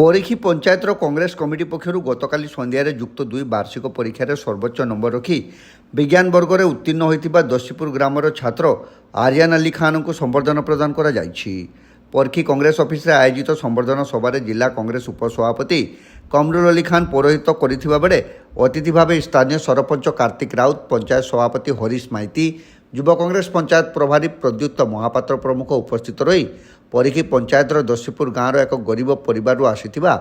Parikshi পঞ্চায়েতর Congress committee পক্ষর গতকাল সন্ধ্যায় যুক্ত 2 বার্ষিক পরীক্ষার সর্বোচ্চ নম্বর রক্ষি বিজ্ঞান বর্গরে উত্তীর্ণ হয়ে দশীপুর গ্রামর ছাত্র আরিয়ান আলী খানকে সম্বর্ধনা প্রদান করা যাইছি। পরীক্ষী কংগ্রেস অফিসে আয়োজিত সম্বর্ধনা সভায় জেলা কংগ্রেস উপসভাপতি কমরুল আলী খান পৌরোহিত্য করে বেড়ে অতিথি ভাবে স্থানীয় সরপঞ্চ কার্তিক রাউত, পঞ্চায়েত সভাপতি হরিশ মাইতি, যুব কংগ্রেস পঞ্চায়েত প্রভারী প্রদ্যুৎ মহাপাত্র প্রমুখ উপস্থিত রই পরীক্ষী পঞ্চায়েতর দশীপুর গাঁর এক গরিব পরিবার আসিথিবা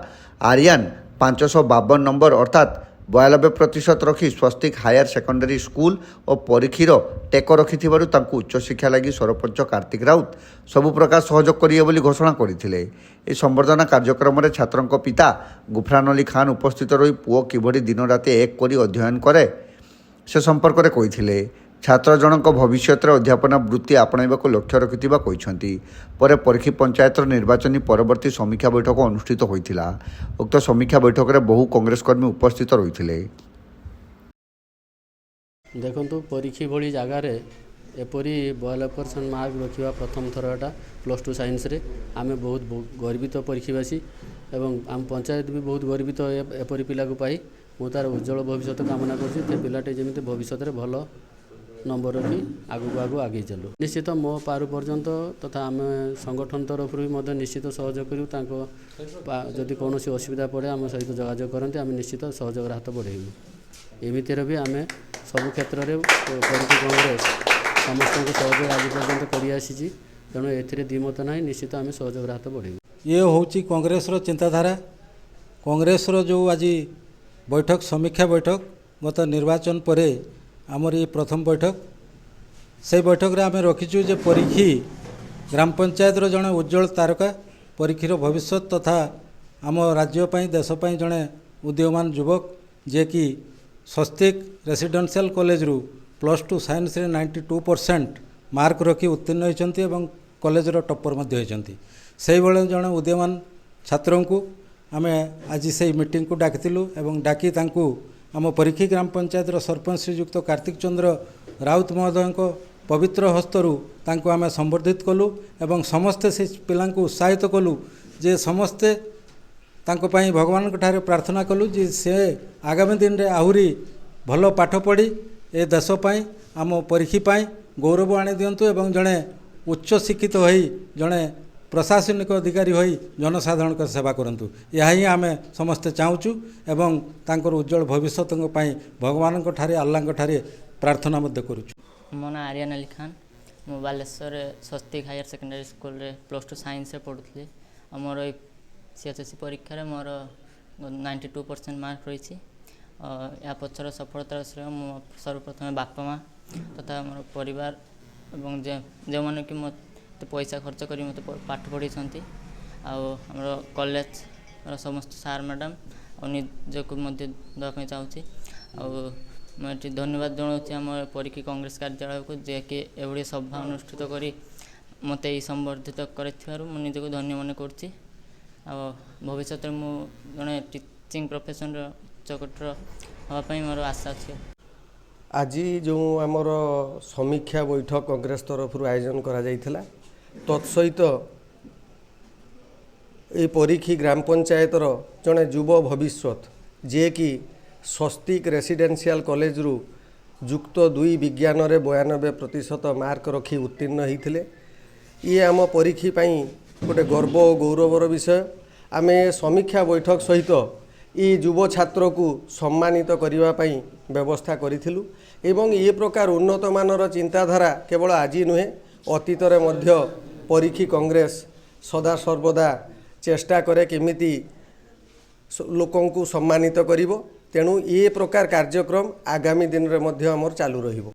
আরিয়ান 552 নম্বর অর্থাৎ 92% রক্ষি স্বস্তিক হায়ার সেকেন্ডারি স্কুল ও পরীক্ষীর টেক রক্ষিথিবারু তাঙ্কু উচ্চশিক্ষা লাগি সরপঞ্চ কার্তিক রাউত সবু প্রকার সহযোগ করিবে বলি ঘোষণা করিଥିଲେ। এই সম্বর্ধনা কার্যক্রমে ছাত্রଙ୍କ পিতা গুফরান আলী খান উপস্থিত রই পুଅ কিভଳି দিন রাতে এক করে অধ্যয়ন করে সে সম্পর্কে কইଥିଲେ। ছাত্র জনক ভবিষ্যতের অধ্যাপনা বৃত্তি আপনাইবাকু লক্ষ্য রখিথিবা কইছন্তি। পরে পরীক্ষী পঞ্চায়েতর নির্বাচনী পরবর্তী সমীক্ষা বৈঠক অনুষ্ঠিত হয়েছিল। উক্ত সমীক্ষা বৈঠকরে বহু কংগ্রেস কর্মী উপস্থিত রইଥିଲେ। দেখন্তু পরীক্ষী ভଳି জায়গায় এপরি 92% মার্ক রখিবা প্রথম থর এটা +2 সাইন্সরে আমি বহুত গর্বিত পরীক্ষীবাসী এবং আম পঞ্চায়েত भी बहुत গর্বিত এপরি পিলাକୁ পাই। ମୁଁ ତାର ଉଜ୍ଜଳ ଭବିଷ୍ୟତ କାମନା କରୁଛି। ସେ ପିଲାଟି ଯେମିତି ଭବିଷ୍ୟତରେ ଭଲ ନମ୍ବର ରଖି ଆଗକୁ ଆଗେଇ ଚାଲୁ। ନିଶ୍ଚିତ ମୋ ପାରୁ ପର୍ଯ୍ୟନ୍ତ ତଥା ଆମେ ସଂଗଠନ ତରଫରୁ ବି ମଧ୍ୟ ନିଶ୍ଚିତ ସହଯୋଗ କରିବୁ। ତାଙ୍କ ଯଦି କୌଣସି ଅସୁବିଧା ପଡ଼େ ଆମ ସହିତ ଯୋଗାଯୋଗ କରନ୍ତି, ଆମେ ନିଶ୍ଚିତ ସହଯୋଗର ହାତ ବଢ଼େଇବୁ। ଏମିତିରେ ବି ଆମେ ସବୁ କ୍ଷେତ୍ରରେ ପରୀକ୍ଷା କଂଗ୍ରେସ ସମସ୍ତଙ୍କୁ ସହଯୋଗ ଆଜି ପର୍ଯ୍ୟନ୍ତ କରିଆସିଛି। ତେଣୁ ଏଥିରେ ଦ୍ୱିମତ ନାହିଁ, ନିଶ୍ଚିତ ଆମେ ସହଯୋଗର ହାତ ବଢ଼େଇବୁ। ये ହେଉଛି କଂଗ୍ରେସର ଚିନ୍ତାଧାରା। କଂଗ୍ରେସର ଯେଉଁ ଆଜି ବୈଠକ ସମୀକ୍ଷା ବୈଠକ ଗତ ନିର୍ବାଚନ ପରେ ଆମର ଏ ପ୍ରଥମ ବୈଠକ, ସେହି ବୈଠକରେ ଆମେ ରଖିଛୁ ଯେ ପରୀକ୍ଷୀ ଗ୍ରାମ ପଞ୍ଚାୟତର ଜଣେ ଉଜ୍ଜଳ ତାରକା, ପରୀକ୍ଷୀର ଭବିଷ୍ୟତ ତଥା ଆମ ରାଜ୍ୟ ପାଇଁ ଦେଶ ପାଇଁ ଜଣେ ଉଦୀୟମାନ ଯୁବକ ଯିଏକି ସ୍ୱସ୍ତିକ ରେସିଡେନ୍ସିଆଲ୍ କଲେଜରୁ +2 ସାଇନ୍ସରେ 92% ମାର୍କ ରଖି ଉତ୍ତୀର୍ଣ୍ଣ ହୋଇଛନ୍ତି ଏବଂ କଲେଜର ଟପର ମଧ୍ୟ ହୋଇଛନ୍ତି। ସେଇଭଳି ଜଣେ ଉଦୀୟମାନ ଛାତ୍ରଙ୍କୁ ଆମେ ଆଜି ସେଇ ମିଟିଂକୁ ଡାକିଥିଲୁ ଏବଂ ଡାକି ତାଙ୍କୁ ଆମ ପରୀକ୍ଷୀ ଗ୍ରାମ ପଞ୍ଚାୟତର ସରପଞ୍ଚ ଶ୍ରୀଯୁକ୍ତ କାର୍ତ୍ତିକ ଚନ୍ଦ୍ର ରାଉତ ମହୋଦୟଙ୍କ ପବିତ୍ର ହସ୍ତରୁ ତାଙ୍କୁ ଆମେ ସମ୍ବର୍ଦ୍ଧିତ କଲୁ ଏବଂ ସମସ୍ତେ ସେ ପିଲାଙ୍କୁ ଉତ୍ସାହିତ କଲୁ ଯେ ସମସ୍ତେ ତାଙ୍କ ପାଇଁ ଭଗବାନଙ୍କ ଠାରେ ପ୍ରାର୍ଥନା କଲୁ ଯେ ସେ ଆଗାମୀ ଦିନରେ ଆହୁରି ଭଲ ପାଠ ପଢ଼ି ଏ ଦେଶ ପାଇଁ ଆମ ପରୀକ୍ଷା ପାଇଁ ଗୌରବ ଆଣିଦିଅନ୍ତୁ ଏବଂ ଜଣେ ଉଚ୍ଚ ଶିକ୍ଷିତ ହୋଇ ଜଣେ ପ୍ରଶାସନିକ ଅଧିକାରୀ ହୋଇ ଜନସାଧାରଣଙ୍କ ସେବା କରନ୍ତୁ। ଏହା ହିଁ ଆମେ ସମସ୍ତେ ଚାହୁଁଛୁ ଏବଂ ତାଙ୍କର ଉଜ୍ଜଳ ଭବିଷ୍ୟତଙ୍କ ପାଇଁ ଭଗବାନଙ୍କ ଠାରେ ଆଲ୍ଲାହଙ୍କ ଠାରେ ପ୍ରାର୍ଥନା ମଧ୍ୟ କରୁଛୁ। ମୋ ନାଁ ଆରିୟାନ ଆଲି ଖାନ। ମୁଁ ବାଲେଶ୍ୱରରେ ସ୍ୱସ୍ତିକ ହାୟର ସେକେଣ୍ଡାରୀ ସ୍କୁଲରେ +2 ସାଇନ୍ସରେ ପଢ଼ୁଥିଲି। ଆଉ ମୋର ଏଇ CHSE ପରୀକ୍ଷାରେ ମୋର 92% ମାର୍କ ରହିଛି। ଏହା ପଛର ସଫଳତାର ଶ୍ରେୟ ମୁଁ ସର୍ବପ୍ରଥମେ ବାପା ମା' ତଥା ମୋର ପରିବାର ଏବଂ ଯେଉଁମାନେ କି ମୋତେ ପଇସା ଖର୍ଚ୍ଚ କରି ମୋତେ ପାଠ ପଢ଼ାଇଛନ୍ତି, ଆଉ ଆମର କଲେଜର ସମସ୍ତ ସାର୍ ମ୍ୟାଡ଼ାମ୍ ଆଉ ନିଜକୁ ମଧ୍ୟ ଦେବା ପାଇଁ ଚାହୁଁଛି। ଆଉ ମୁଁ ଏଠି ଧନ୍ୟବାଦ ଜଣାଉଛି ଆମ ପରୀକ୍ଷା କଂଗ୍ରେସ କାର୍ଯ୍ୟାଳୟକୁ, ଯିଏକି ଏଭଳି ସଭା ଅନୁଷ୍ଠିତ କରି ମୋତେ ଏହି ସମ୍ବର୍ଦ୍ଧିତ କରିଥିବାରୁ ମୁଁ ନିଜକୁ ଧନ୍ୟ ମନେ କରୁଛି। ଆଉ ଭବିଷ୍ୟତରେ ମୁଁ ଜଣେ ଟିଚିଂ ପ୍ରଫେସନ୍ର ଉଚ୍ଚକୋଟୀର ହେବା ପାଇଁ ମୋର ଆଶା ଅଛି। ଆଜି ଯେଉଁ ଆମର ସମୀକ୍ଷା ବୈଠକ କଂଗ୍ରେସ ତରଫରୁ ଆୟୋଜନ କରାଯାଇଥିଲା, ତତ୍ସହିତ ଏ ପରୀକ୍ଷୀ ଗ୍ରାମ ପଞ୍ଚାୟତର ଜଣେ ଯୁବ ଭବିଷ୍ୟତ ଯିଏକି ସ୍ୱସ୍ତିକ ରେସିଡେନ୍ସିଆଲ୍ କଲେଜରୁ ଯୁକ୍ତ 2 ବିଜ୍ଞାନରେ 92% ମାର୍କ ରଖି ଉତ୍ତୀର୍ଣ୍ଣ ହୋଇଥିଲେ। ଇଏ ଆମ ପରୀକ୍ଷା ପାଇଁ ଗୋଟେ ଗର୍ବ ଓ ଗୌରବର ବିଷୟ। ଆମେ ସମୀକ୍ଷା ବୈଠକ ସହିତ ଏ ଯୁବ ଛାତ୍ରକୁ ସମ୍ମାନିତ କରିବା ପାଇଁ ବ୍ୟବସ୍ଥା କରିଥିଲୁ ଏବଂ ଏ ପ୍ରକାର ଉନ୍ନତମାନର ଚିନ୍ତାଧାରା କେବଳ ଆଜି ନୁହେଁ, ଅତୀତରେ ମଧ୍ୟ ପରୀକ୍ଷା କଂଗ୍ରେସ ସଦାସର୍ବଦା ଚେଷ୍ଟା କରେ କେମିତି ଲୋକଙ୍କୁ ସମ୍ମାନିତ କରିବ। ତେଣୁ ଏ ପ୍ରକାର କାର୍ଯ୍ୟକ୍ରମ ଆଗାମୀ ଦିନରେ ମଧ୍ୟ ଆମର ଚାଲୁ ରହିବ।